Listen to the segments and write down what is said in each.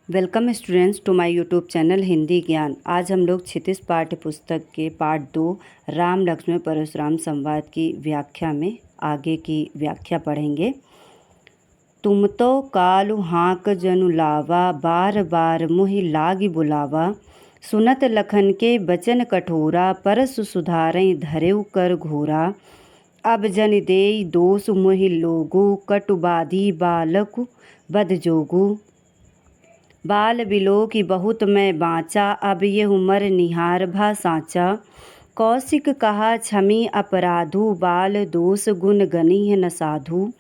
Welcome students to my YouTube channel Hindi Gyan. आज हम लोग क्षितिज पाठ्य पुस्तक के पार्ट 2 राम लक्ष्मण परशुराम संवाद की व्याख्या में आगे की व्याख्या पढ़ेंगे। तुम तो कालु हाँक जनु लावा, बार बार मुहि लागी बुलावा। सुनत लखन के बचन कठोरा, परसु सुधारई धरेउ कर घोरा। अब जन देई दोष मुहि लोगु, कटुबाधी बालक बद जोगु। बाल बिलो की बहुत मैं बाँचा, अब ये उमर निहार भा साँचा। कौशिक कहा छमी अपराधु, बाल दोष गुण गनीह न साधु।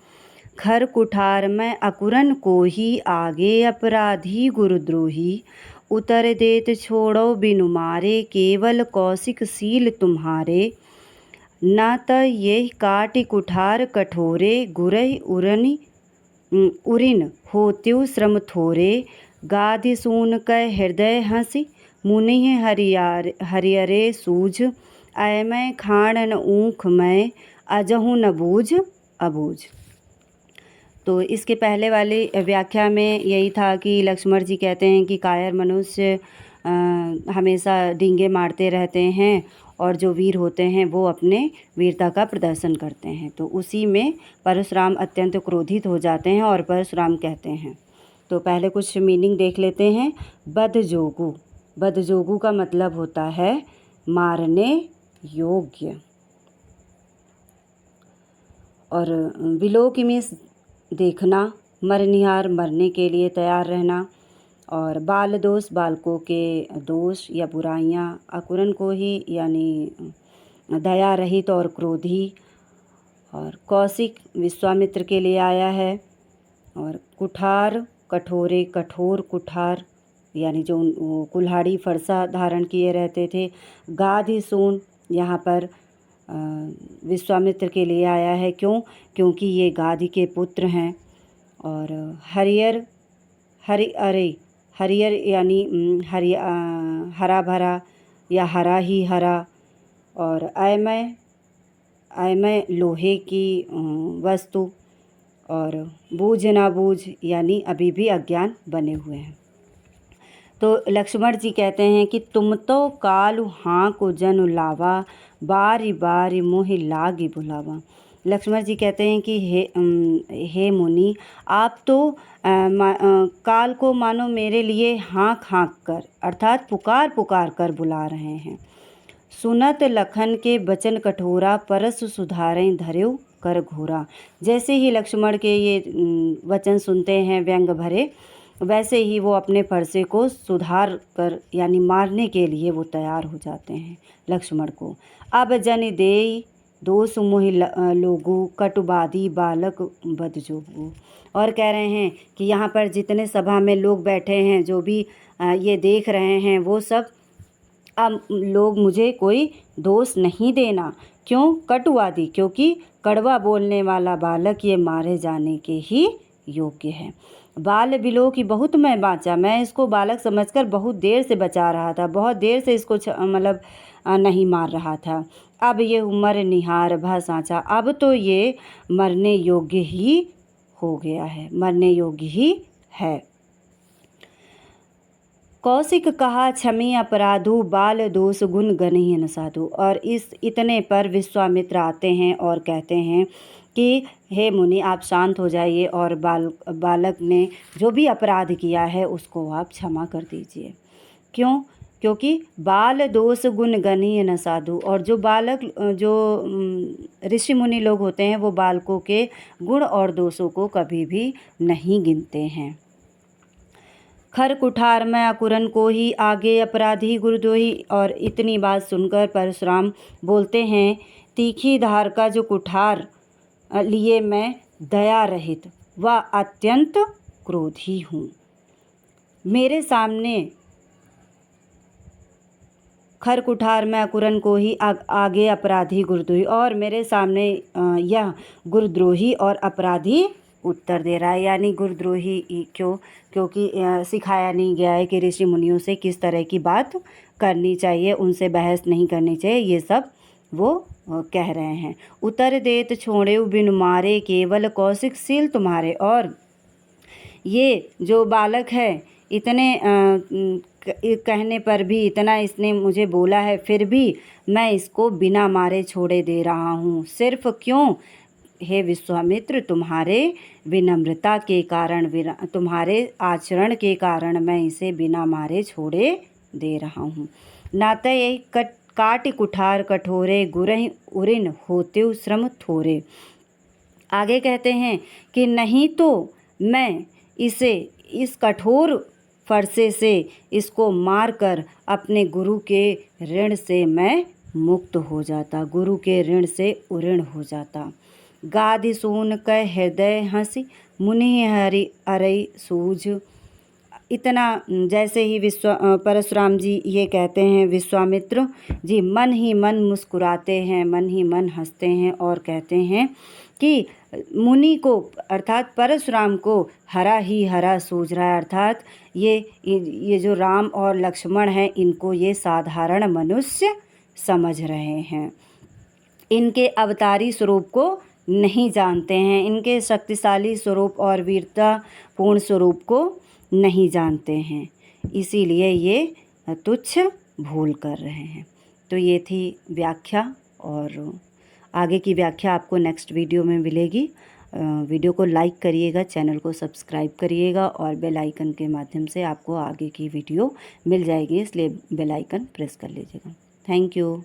खर कुठार में अकुरन को ही, आगे अपराधी गुरुद्रोही। उतर देत छोड़ो बिनु मारे, केवल कौशिक सील तुम्हारे। न त ये काटि कुठार कठोरे, गुरहि उरिन होत्यु श्रम थोरे। गाधि सून कै हृदय हंसी, मुनि हरियरे सूझ। मैं खाण न ऊख मैं, अजहु न बूझ अबूझ। तो इसके पहले वाली व्याख्या में यही था कि लक्ष्मण जी कहते हैं कि कायर मनुष्य हमेशा डींगे मारते रहते हैं और जो वीर होते हैं वो अपने वीरता का प्रदर्शन करते हैं। तो उसी में परशुराम अत्यंत क्रोधित हो जाते हैं और परशुराम कहते हैं। तो पहले कुछ मीनिंग देख लेते हैं। बदजोगु, बदजोगु का मतलब होता है मारने योग्य। और विलोक में देखना, मरनिहार मरने के लिए तैयार रहना। और बाल दोष, बालकों के दोष या बुराइयाँ। अकुरन को ही यानी दया रहित और क्रोधी। और कौशिक विश्वामित्र के लिए आया है। और कुठार कठोरे, कठोर कुठार यानी जो कुल्हाड़ी फरसा धारण किए रहते थे। गाधि सून यहाँ पर विश्वामित्र के लिए आया है। क्यों? क्योंकि ये गाधि के पुत्र हैं। और हरियर हरियर यानी हरा भरा या हरा ही हरा। और अयमय लोहे की वस्तु। और बूझ ना बूझ यानी अभी भी अज्ञान बने हुए हैं। तो लक्ष्मण जी कहते हैं कि तुम तो कालु हाँकु जनु लावा, बारी बारी मोहि लागी बुलावा। लक्ष्मण जी कहते हैं कि हे मुनि, आप तो काल को मानो मेरे लिए हाँक हाँक कर अर्थात पुकार पुकार कर बुला रहे हैं। सुनत लखन के बचन कठोरा, परसु सुधारें धरेउ कर घोरा। जैसे ही लक्ष्मण के ये वचन सुनते हैं व्यंग भरे, वैसे ही वो अपने फरसे को सुधार कर यानी मारने के लिए वो तैयार हो जाते हैं लक्ष्मण को। अब जन देई दोष मोहि लोगु, कटुबादी बालक बद जोगु। और कह रहे हैं कि यहाँ पर जितने सभा में लोग बैठे हैं, जो भी ये देख रहे हैं, वो सब अब लोग मुझे कोई दोष नहीं देना। क्यों? कटुवादी, क्योंकि कड़वा बोलने वाला बालक ये मारे जाने के ही योग्य है। बाल बिलो की बहुत मैं बाँचा, मैं इसको बालक समझकर बहुत देर से बचा रहा था, बहुत देर से इसको मतलब नहीं मार रहा था। अब ये उमर निहार भा साँचा, अब तो ये मरने योग्य ही हो गया है, मरने योग्य ही है। कौशिक कहा छमी अपराधु, बाल दोष गुण गनीह न साधु। और इस इतने पर विश्वामित्र आते हैं और कहते हैं कि हे मुनि, आप शांत हो जाइए और बालक ने जो भी अपराध किया है उसको आप क्षमा कर दीजिए। क्यों? क्योंकि बाल दोष गुण गनीह न साधु। और जो बालक जो ऋषि मुनि लोग होते हैं वो बालकों के गुण और दोषों को कभी भी नहीं गिनते हैं। खर कुठार में अकुरन को ही, आगे अपराधी गुरुद्रोही। और इतनी बात सुनकर परशुराम बोलते हैं, तीखी धार का जो कुठार लिए मैं दया रहित व अत्यंत क्रोधी हूँ। मेरे सामने खर कुठार में अकुरन को ही, आगे अपराधी गुरुद्रोही। और मेरे सामने यह गुरुद्रोही और अपराधी उत्तर दे रहा है। यानी गुरुद्रोही क्यों? क्योंकि सिखाया नहीं गया है कि ऋषि मुनियों से किस तरह की बात करनी चाहिए, उनसे बहस नहीं करनी चाहिए, ये सब वो कह रहे हैं। उतर देत छोड़ेउ बिनु मारे, केवल कौशिक सील तुम्हारे। और ये जो बालक है इतने कहने पर भी, इतना इसने मुझे बोला है, फिर भी मैं इसको बिना मारे छोड़े दे रहा हूँ। सिर्फ क्यों? हे विश्वामित्र, तुम्हारे विनम्रता के कारण, तुम्हारे आचरण के कारण मैं इसे बिना मारे छोड़े दे रहा हूँ। नातय काटि कुठार कठोरे, गुरहि उरिन होते श्रम थोरे। आगे कहते हैं कि नहीं तो मैं इसे इस कठोर फरसे से इसको मार कर अपने गुरु के ऋण से मैं मुक्त हो जाता, गुरु के ऋण से उऋण हो जाता। गाधि सून कह हृदय हंसी, मुनि हरि अरई सूझ। इतना जैसे ही परशुराम जी ये कहते हैं, विश्वामित्र जी मन ही मन मुस्कुराते हैं, मन ही मन हंसते हैं और कहते हैं कि मुनि को अर्थात परशुराम को हरा ही हरा सूझ रहा है, अर्थात ये जो राम और लक्ष्मण हैं इनको ये साधारण मनुष्य समझ रहे हैं, इनके अवतारी स्वरूप को नहीं जानते हैं, इनके शक्तिशाली स्वरूप और वीरतापूर्ण स्वरूप को नहीं जानते हैं, इसीलिए ये तुच्छ भूल कर रहे हैं। तो ये थी व्याख्या, और आगे की व्याख्या आपको नेक्स्ट वीडियो में मिलेगी। वीडियो को लाइक करिएगा, चैनल को सब्सक्राइब करिएगा और बेल आइकन के माध्यम से आपको आगे की वीडियो मिल जाएगी, इसलिए बेल आइकन प्रेस कर लीजिएगा। Thank you.